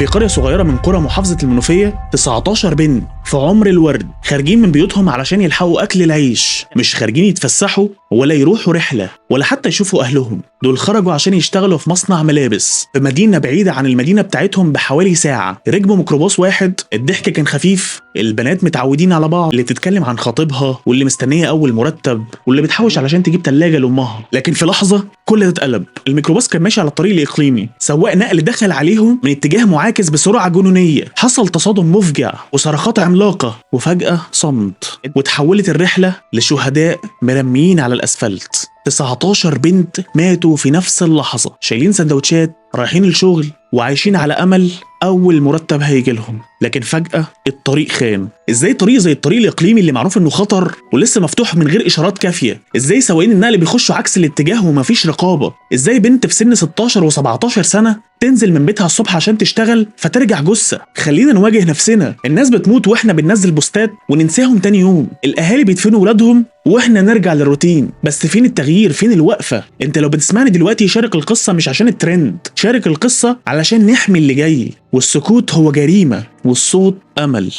في قرية صغيرة من قرى محافظة المنوفية 19 بنت في عمر الورد خارجين من بيوتهم علشان يلحقوا أكل العيش، مش خارجين يتفسحوا ولا يروحوا رحلة ولا حتى يشوفوا أهلهم. دول خرجوا عشان يشتغلوا في مصنع ملابس في مدينة بعيدة عن المدينة بتاعتهم بحوالي ساعة. ركبوا ميكروباص واحد، الضحك كان خفيف، البنات متعودين على بعض، اللي بتتكلم عن خطيبها واللي مستنية أول مرتب واللي بتحوش علشان تجيب تلاجة لأمها. لكن في لحظة كل ده اتقلب. الميكروباص كان ماشي على الطريق الإقليمي، سواق نقل دخل عليهم من اتجاه معاكس بسرعة جنونية، حصل تصادم مفجع وصرخات عملاقة وفجأة صمت، وتحولت الرحلة لشهداء مرميين على الأسفلت. 19 بنت ماتوا في نفس اللحظة، شايلين سندوتشات رايحين الشغل وعايشين على أمل أول مرتب هيجي لهم. لكن فجأة الطريق خان. ازاي طريق زي الطريق الإقليمي اللي معروف انه خطر ولسه مفتوح من غير إشارات كافية؟ ازاي سواقين النقل بيخشوا عكس الاتجاه ومفيش رقابة؟ ازاي بنت في سن 16 و17 سنة تنزل من بيتها الصبح عشان تشتغل فترجع جثة؟ خلينا نواجه نفسنا. الناس بتموت واحنا بننزل بوستات وننساهم تاني يوم، الأهالي بيدفنوا ولادهم واحنا نرجع للروتين. بس فين التغيير؟ فين الوقفة؟ انت لو بتسمعني دلوقتي شارك القصة مش عشان الترند، شارك القصة علشان نحمي اللي جاي. والسكوت هو جريمة والصوت أمل.